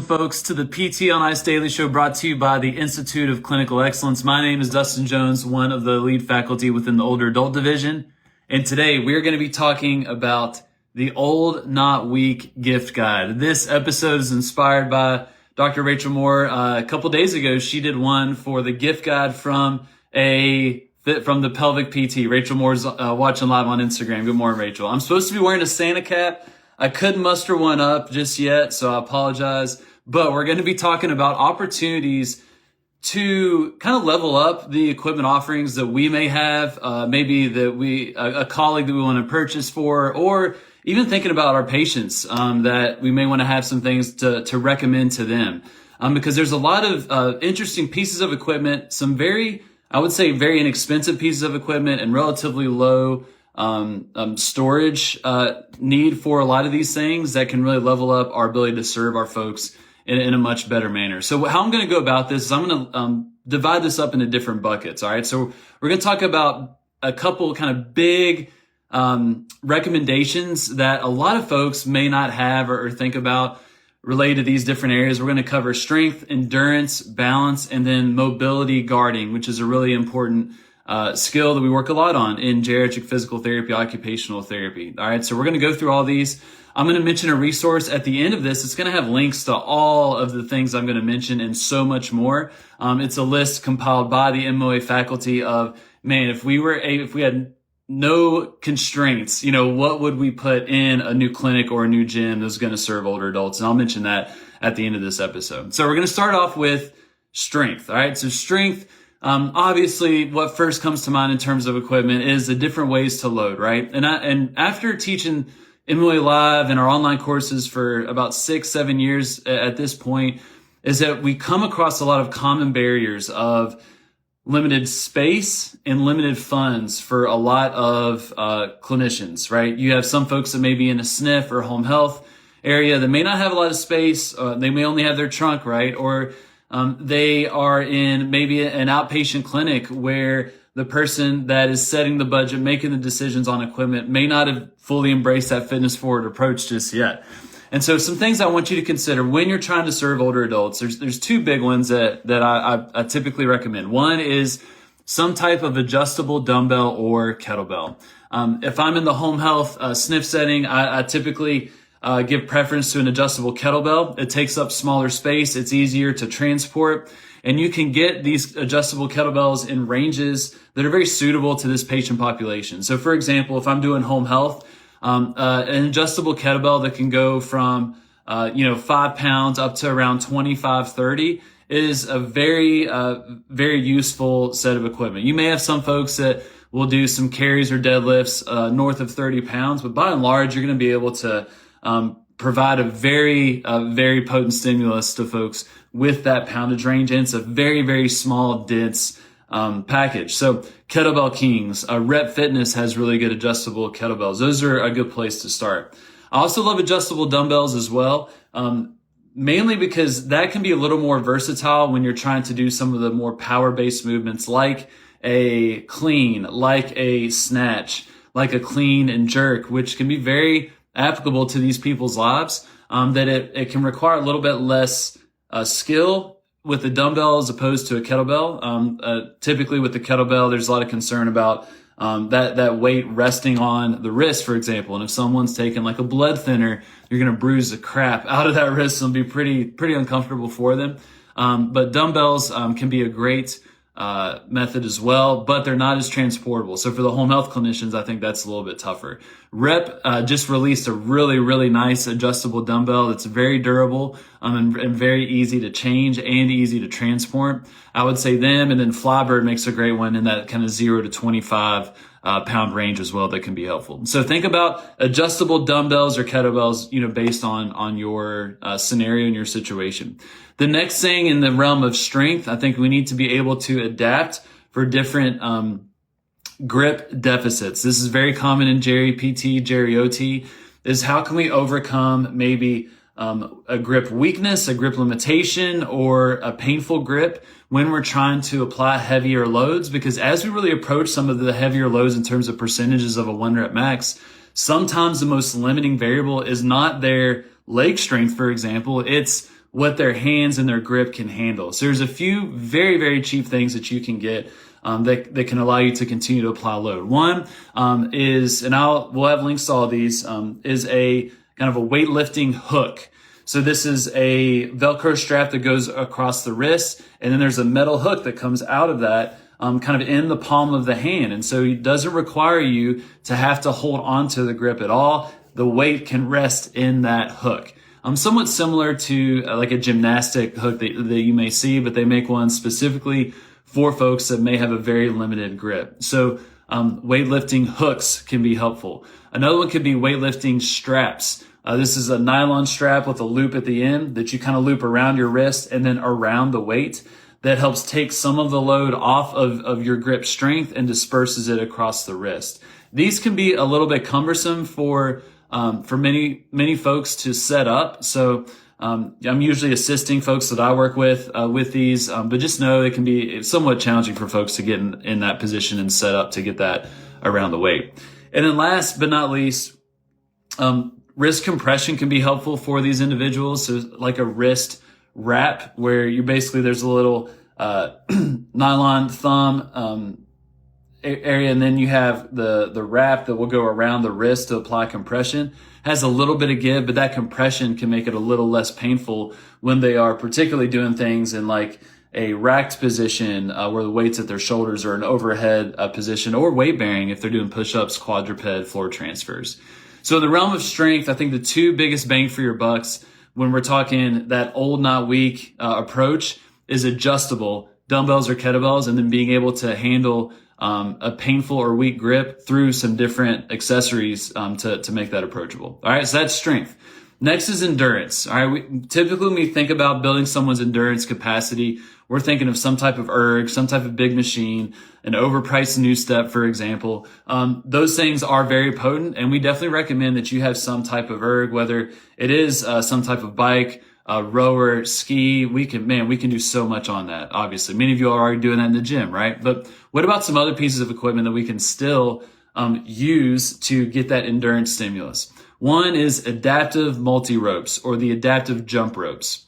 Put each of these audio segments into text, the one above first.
Folks, to the PT on Ice Daily Show brought to you by the Institute of Clinical Excellence. My name is Dustin Jones, one of the lead faculty within the Older Adult Division. And today we're going to be talking about the Old Not Weak Gift Guide. This episode is inspired by Dr. Rachel Moore. A couple days ago, she did one for the gift guide from the Pelvic PT. Rachel Moore's watching live on Instagram. Good morning, Rachel. I'm supposed to be wearing a Santa cap. I couldn't muster one up just yet, so I apologize. But we're going to be talking about opportunities to kind of level up the equipment offerings that we may have, maybe that a colleague that we want to purchase for, or even thinking about our patients, that we may want to have some things to recommend to them. Because there's a lot of interesting pieces of equipment, some I would say very inexpensive pieces of equipment and relatively low storage need for a lot of these things that can really level up our ability to serve our folks in a much better manner. So how I'm going to go about this is I'm going to divide this up into different buckets. All right. So we're going to talk about a couple kind of big recommendations that a lot of folks may not have or think about related to these different areas. We're going to cover strength, endurance, balance, and then mobility guarding, which is a really important skill that we work a lot on in geriatric physical therapy, occupational therapy. All right. So we're going to go through all these. I'm going to mention a resource at the end of this. It's going to have links to all of the things I'm going to mention and so much more. It's a list compiled by the MOA faculty of, man, if we had no constraints, what would we put in a new clinic or a new gym that's going to serve older adults? And I'll mention that at the end of this episode. So we're going to start off with strength. All right. So strength, obviously what first comes to mind in terms of equipment is the different ways to load, right? And after teaching MOA Live and our online courses for about 6-7 years at this point, is that we come across a lot of common barriers of limited space and limited funds for a lot of clinicians, right? You have some folks that may be in a SNF or home health area that may not have a lot of space. They may only have their trunk, right? Or they are in maybe an outpatient clinic where the person that is setting the budget, making the decisions on equipment may not have fully embraced that fitness forward approach just yet. And so some things I want you to consider when you're trying to serve older adults, there's two big ones that I typically recommend. One is some type of adjustable dumbbell or kettlebell. If I'm in the home health SNF setting, I typically give preference to an adjustable kettlebell. It takes up smaller space. It's easier to transport. And you can get these adjustable kettlebells in ranges that are very suitable to this patient population. So for example, if I'm doing home health, an adjustable kettlebell that can go from 5 pounds up to around 25, 30 is a very useful set of equipment. You may have some folks that will do some carries or deadlifts north of 30 pounds, but by and large, you're going to be able to provide a very potent stimulus to folks with that poundage range. And it's a very, very small, dense package. So Kettlebell Kings, Rep Fitness has really good adjustable kettlebells. Those are a good place to start. I also love adjustable dumbbells as well, mainly because that can be a little more versatile when you're trying to do some of the more power-based movements like a clean, like a snatch, like a clean and jerk, which can be very applicable to these people's lives, that it can require a little bit less skill with the dumbbell as opposed to a kettlebell. Typically with the kettlebell, there's a lot of concern about that weight resting on the wrist, for example. And if someone's taking like a blood thinner, you're going to bruise the crap out of that wrist and be pretty uncomfortable for them. But dumbbells can be a great method as well, but they're not as transportable. So for the home health clinicians, I think that's a little bit tougher. Rep just released a really, really nice adjustable dumbbell that's very durable and very easy to change and easy to transport. I would say them, and then Flybird makes a great one in that kind of 0 to 25 pound range as well that can be helpful. So think about adjustable dumbbells or kettlebells, based on your scenario and your situation. The next thing in the realm of strength, I think we need to be able to adapt for different grip deficits. This is very common in Geri PT, Geri OT, is how can we overcome maybe a grip weakness, a grip limitation, or a painful grip when we're trying to apply heavier loads? Because as we really approach some of the heavier loads in terms of percentages of a 1 rep max, sometimes the most limiting variable is not their leg strength, for example. It's what their hands and their grip can handle. So there's a few very, very cheap things that you can get that can allow you to continue to apply load. One is, and we'll have links to all these, is a kind of a weightlifting hook. So this is a Velcro strap that goes across the wrist, and then there's a metal hook that comes out of that kind of in the palm of the hand. And so it doesn't require you to have to hold onto the grip at all. The weight can rest in that hook. Somewhat similar to like a gymnastic hook that you may see, but they make one specifically for folks that may have a very limited grip. So weightlifting hooks can be helpful. Another one could be weightlifting straps. This is a nylon strap with a loop at the end that you kind of loop around your wrist and then around the weight. That helps take some of the load off of your grip strength and disperses it across the wrist. These can be a little bit cumbersome for many folks to set up. So I'm usually assisting folks that I work with these, but just know it can be somewhat challenging for folks to get in that position and set up to get that around the weight. And then last but not least, wrist compression can be helpful for these individuals. So like a wrist wrap where there's a little nylon thumb area, and then you have the wrap that will go around the wrist to apply compression. Has a little bit of give, but that compression can make it a little less painful when they are particularly doing things in like a racked position where the weight's at their shoulders, or an overhead position, or weight bearing if they're doing push-ups, quadruped, floor transfers. So in the realm of strength, I think the two biggest bang for your bucks when we're talking that old, not weak approach is adjustable dumbbells or kettlebells, and then being able to handle a painful or weak grip through some different accessories to make that approachable. All right, so that's strength. Next is endurance. All right, typically when we think about building someone's endurance capacity, we're thinking of some type of erg, some type of big machine, an overpriced new step, for example. Those things are very potent, and we definitely recommend that you have some type of erg, whether it is some type of bike, rower, ski. We can do so much on that. Obviously, many of you are already doing that in the gym, right? But what about some other pieces of equipment that we can still use to get that endurance stimulus? One is adaptive multi-ropes, or the adaptive jump ropes.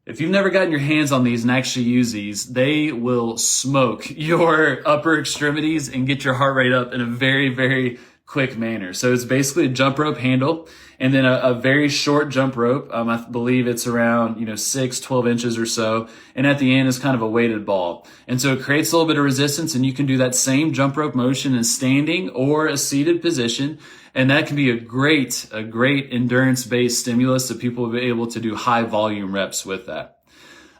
If you've never gotten your hands on these and actually use these, they will smoke your upper extremities and get your heart rate up in a very, very quick manner. So it's basically a jump rope handle and then a very short jump rope. I believe it's around, 12 inches or so. And at the end is kind of a weighted ball. And so it creates a little bit of resistance, and you can do that same jump rope motion in standing or a seated position. And that can be a great endurance-based stimulus that people will be able to do high volume reps with that.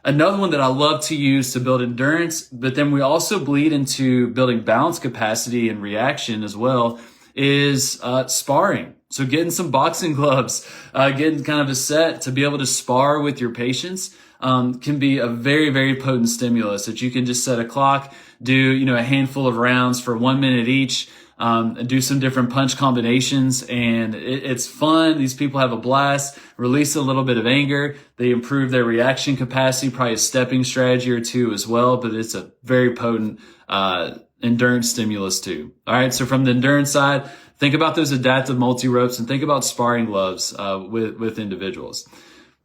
Another one that I love to use to build endurance, but then we also bleed into building balance capacity and reaction as well, is sparring. So getting some boxing gloves, getting kind of a set to be able to spar with your patients can be a very, very potent stimulus that you can just set a clock, do, a handful of rounds for 1 minute each, and do some different punch combinations, and it's fun. These people have a blast, release a little bit of anger. They improve their reaction capacity, probably a stepping strategy or two as well, but it's a very potent endurance stimulus too. All right, so from the endurance side, think about those adaptive multi-ropes and think about sparring gloves with individuals.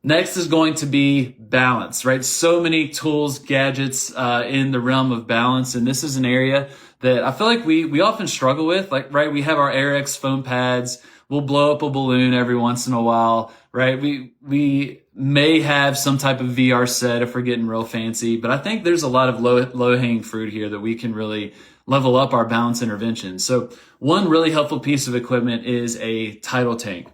Next is going to be balance, right? So many tools, gadgets in the realm of balance, and this is an area that I feel like we often struggle with. Like, right, we have our AirX foam pads. We'll blow up a balloon every once in a while, right? We may have some type of VR set if we're getting real fancy, but I think there's a lot of low-hanging fruit here that we can really level up our balance intervention. So one really helpful piece of equipment is a tidal tank.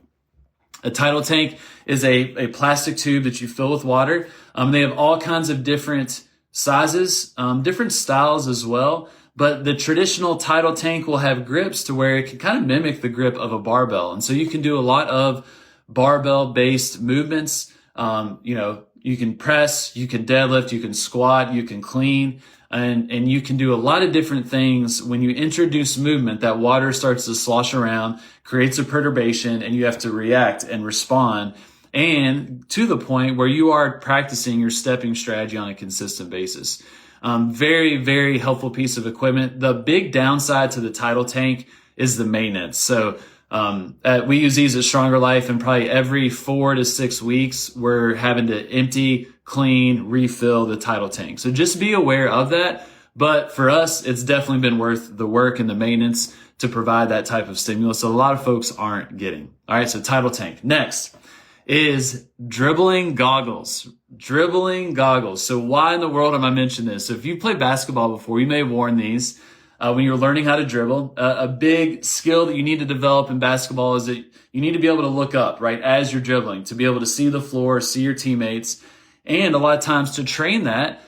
A tidal tank is a plastic tube that you fill with water. They have all kinds of different sizes, different styles as well. But the traditional tidal tank will have grips to where it can kind of mimic the grip of a barbell. And so you can do a lot of barbell-based movements. You can press, you can deadlift, you can squat, you can clean, and you can do a lot of different things. When you introduce movement, that water starts to slosh around, creates a perturbation, and you have to react and respond. And to the point where you are practicing your stepping strategy on a consistent basis. Very, very helpful piece of equipment. The big downside to the tidal tank is the maintenance. So We use these at Stronger Life, and probably every 4 to 6 weeks, we're having to empty, clean, refill the tidal tank. So just be aware of that. But for us, it's definitely been worth the work and the maintenance to provide that type of stimulus. So a lot of folks aren't getting. All right. So tidal tank. Next is dribbling goggles. Dribbling goggles. So why in the world am I mentioning this? So if you played basketball before, you may have worn these. When you're learning how to dribble, a big skill that you need to develop in basketball is that you need to be able to look up, right, as you're dribbling, to be able to see the floor, see your teammates. And a lot of times to train that,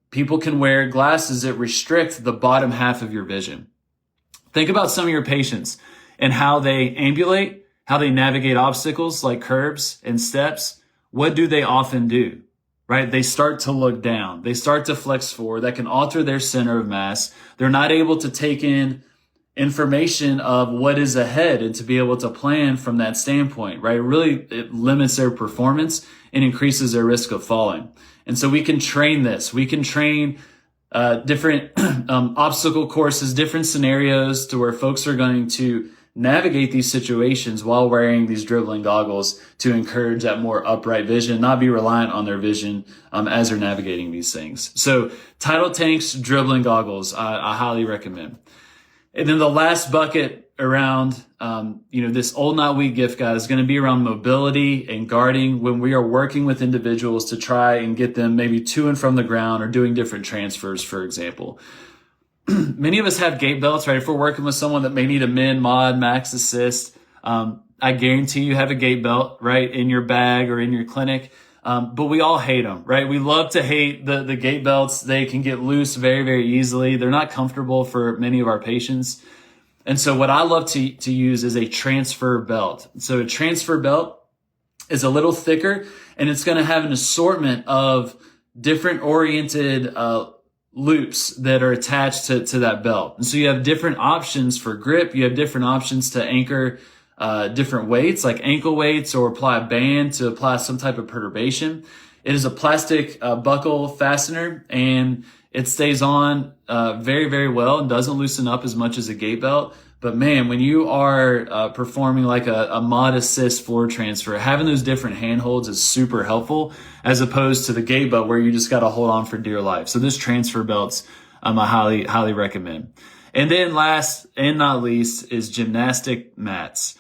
people can wear glasses that restrict the bottom half of your vision. Think about some of your patients and how they ambulate, how they navigate obstacles like curbs and steps. What do they often do? Right? They start to look down. They start to flex forward. That can alter their center of mass. They're not able to take in information of what is ahead and to be able to plan from that standpoint, right? It limits their performance and increases their risk of falling. And so we can train this. We can train different obstacle courses, different scenarios to where folks are going to navigate these situations while wearing these dribbling goggles to encourage that more upright vision, not be reliant on their vision as they're navigating these things. So tidal tanks, dribbling goggles, I highly recommend. And then the last bucket around, this old not weak gift guide is going to be around mobility and guarding when we are working with individuals to try and get them maybe to and from the ground or doing different transfers, for example. Many of us have gait belts, right? If we're working with someone that may need a min, mod, max assist, I guarantee you have a gait belt, right, in your bag or in your clinic. But we all hate them, right? We love to hate the gait belts. They can get loose very, very easily. They're not comfortable for many of our patients. And so what I love to use is a transfer belt. So a transfer belt is a little thicker, and it's going to have an assortment of different oriented loops that are attached to that belt. And so you have different options for grip. You have different options to anchor different weights like ankle weights, or apply a band to apply some type of perturbation. It is a plastic buckle fastener, and it stays on very, very well and doesn't loosen up as much as a gait belt. But man, when you are performing like a mod assist floor transfer, having those different handholds is super helpful, as opposed to the gait belt where you just got to hold on for dear life. So this transfer belts, I highly, highly recommend. And then last and not least is gymnastic mats.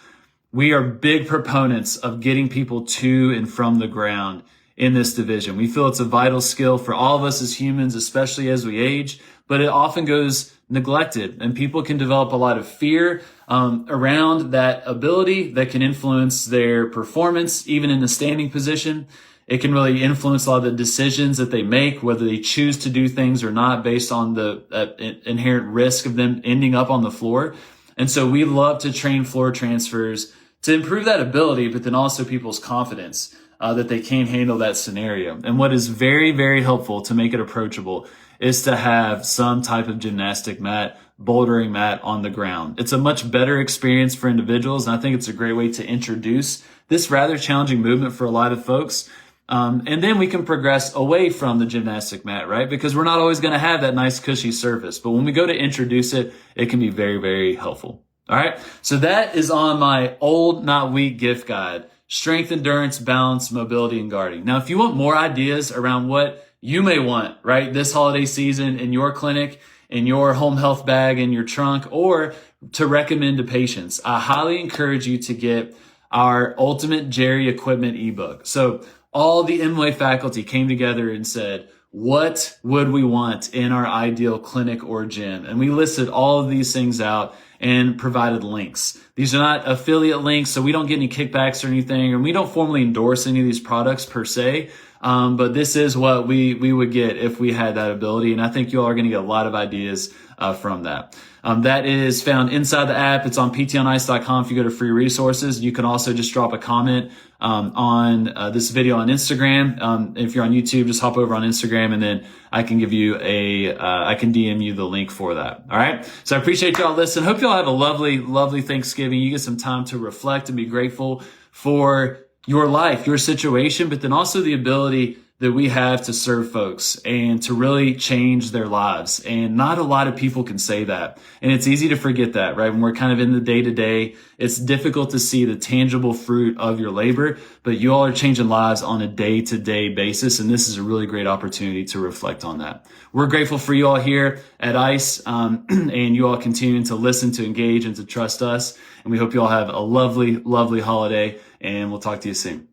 We are big proponents of getting people to and from the ground in this division. We feel it's a vital skill for all of us as humans, especially as we age, but it often goes neglected, and people can develop a lot of fear around that ability that can influence their performance, even in the standing position. It can really influence a lot of the decisions that they make, whether they choose to do things or not, based on the inherent risk of them ending up on the floor. And so we love to train floor transfers to improve that ability, but then also people's confidence that they can handle that scenario. And what is very, very helpful to make it approachable is to have some type of gymnastic mat, bouldering mat on the ground. It's a much better experience for individuals, and I think it's a great way to introduce this rather challenging movement for a lot of folks. And then we can progress away from the gymnastic mat, right? Because we're not always going to have that nice cushy surface. But when we go to introduce it, it can be very, very helpful. All right. So that is on my old, not weak gift guide: strength, endurance, balance, mobility, and guarding. Now, if you want more ideas around what you may want, right, this holiday season in your clinic, in your home health bag, in your trunk, or to recommend to patients, I highly encourage you to get our Ultimate Jerry Equipment ebook. So all the MWay faculty came together and said, what would we want in our ideal clinic or gym? And we listed all of these things out and provided links. These are not affiliate links, so we don't get any kickbacks or anything, and we don't formally endorse any of these products per se. But this is what we would get if we had that ability. And I think you all are going to get a lot of ideas from that. That is found inside the app. It's on ptonice.com. If you go to free resources, you can also just drop a comment on this video on Instagram. If you're on YouTube, just hop over on Instagram, and then I can give you I can DM you the link for that. All right. So I appreciate y'all listening. Hope y'all have a lovely, lovely Thanksgiving. You get some time to reflect and be grateful for your life, your situation, but then also the ability that we have to serve folks and to really change their lives. And not a lot of people can say that. And it's easy to forget that, right? When we're kind of in the day to day, it's difficult to see the tangible fruit of your labor, but you all are changing lives on a day to day basis. And this is a really great opportunity to reflect on that. We're grateful for you all here at ICE, and you all continuing to listen, to engage, and to trust us. And we hope you all have a lovely, lovely holiday, and we'll talk to you soon.